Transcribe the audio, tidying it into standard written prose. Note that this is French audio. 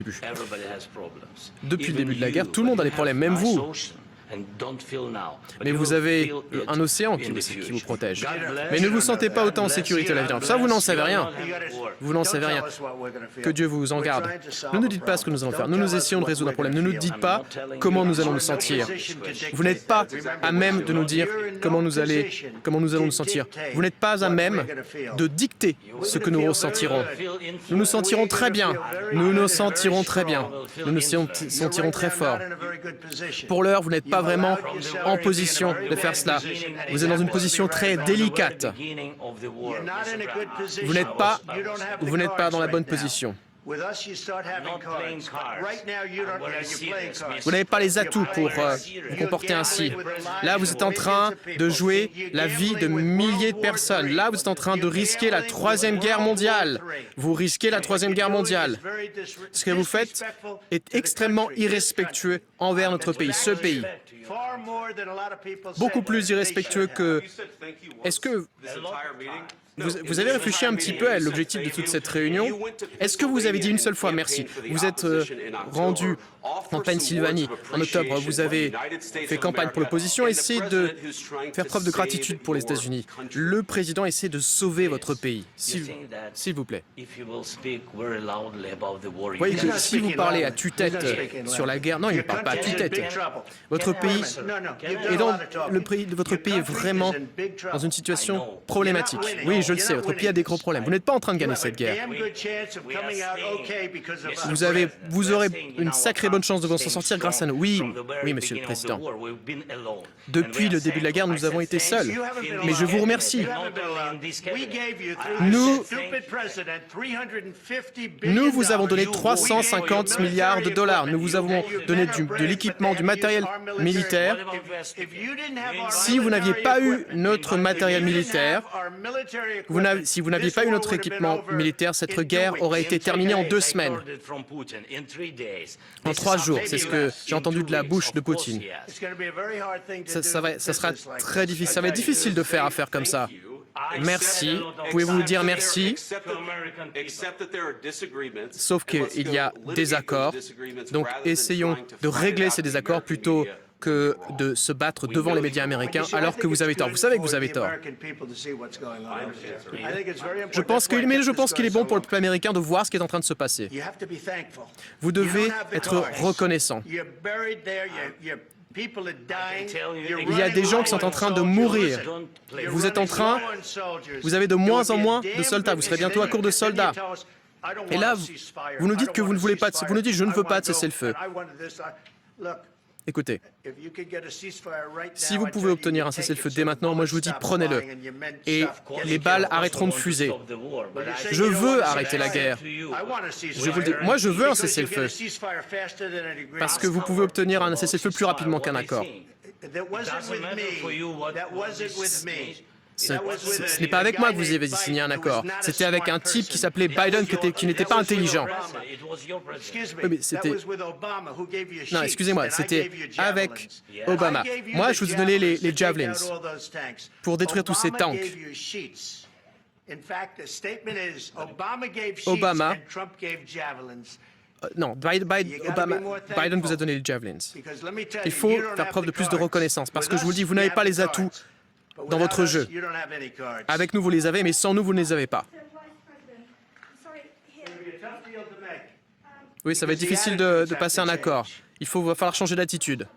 plus. Depuis le début de la guerre, tout le monde a des problèmes, même vous. Mais vous avez un océan qui vous protège. Mais ne vous sentez pas autant en sécurité à l'avenir. Ça, vous n'en savez rien. Vous n'en savez rien. Que Dieu vous en garde. Ne nous dites pas ce que nous allons faire. Nous essayons de résoudre un problème. Ne nous dites pas comment nous allons nous sentir. Vous n'êtes pas à même de nous dire comment nous allons nous sentir. Vous n'êtes pas à même de dicter ce que nous ressentirons. Nous nous sentirons très bien. Nous nous sentirons très bien. Nous nous sentirons très fort. Pour l'heure, vous n'êtes pas vraiment en position de faire cela. Vous êtes dans une position très délicate. Vous n'êtes pas dans la bonne position. Vous n'avez pas les atouts pour vous comporter ainsi. Là, vous êtes en train de jouer la vie de milliers de personnes. Là, vous êtes en train de risquer la Troisième Guerre mondiale. Vous risquez la Troisième Guerre mondiale. Ce que vous faites est extrêmement irrespectueux envers notre pays, ce pays. Beaucoup plus irrespectueux que... Est-ce que... Vous avez réfléchi un petit peu à l'objectif de toute cette réunion? Est-ce que vous avez dit une seule fois merci? Vous êtes rendu en Pennsylvanie en octobre, vous avez fait campagne pour l'opposition, essayez de faire preuve de gratitude pour les États-Unis. Le président essaie de sauver votre pays, s'il vous plaît. Vous voyez que si vous parlez à tue-tête sur la guerre, non, il ne parle pas à tue-tête. Votre pays est vraiment dans une situation problématique. Oui, je le sais, votre pays a des gros problèmes. Vous n'êtes pas en train de gagner cette guerre. Vous aurez une sacrée bonne chance de vous en sortir grâce à nous. Oui, Monsieur le Président. Depuis le début de la guerre, nous avons été seuls. Mais je vous remercie. Nous vous avons donné 350 milliards de dollars. Nous vous avons donné de l'équipement, du matériel militaire. Si vous n'aviez pas eu notre matériel militaire, si vous n'aviez pas eu notre équipement militaire, cette guerre aurait été terminée en 2 semaines. En 3 jours, c'est ce que j'ai entendu de la bouche de Poutine. Ça sera très difficile. Ça va être difficile de faire affaire comme ça. Merci. Pouvez-vous nous dire merci? Sauf qu'il y a des accords. Donc essayons de régler ces désaccords plutôt que de se battre devant les médias américains alors que vous avez tort. Vous savez que vous avez tort. Je pense qu'il est bon pour le peuple américain de voir ce qui est en train de se passer. Vous devez être reconnaissant. Il y a des gens qui sont en train de mourir. Vous avez de moins en moins de soldats. Vous serez bientôt à court de soldats. Et là, vous nous dites que vous ne voulez pas de... Vous nous dites, je ne veux pas de cessez-le-feu. Écoutez, si vous pouvez obtenir un cessez-le-feu dès maintenant, moi je vous dis, prenez-le. Et les balles arrêteront de fuser. Je veux arrêter la guerre. Je vous le dis, moi je veux un cessez-le-feu. Parce que vous pouvez obtenir un cessez-le-feu plus rapidement qu'un accord. Ce n'est pas avec moi que vous avez signé un accord. C'était avec un type qui s'appelait Biden qui n'était pas intelligent. Oui, mais c'était... Non, excusez-moi, c'était avec Obama. Moi, je vous ai donné les Javelins pour détruire tous ces tanks. Obama... Non, Biden vous a donné les Javelins. Il faut faire preuve de plus de reconnaissance, parce que je vous le dis, vous n'avez pas les atouts dans votre jeu. Avec nous, vous les avez, mais sans nous, vous ne les avez pas. Oui, ça va être difficile de passer un accord. Va falloir changer d'attitude.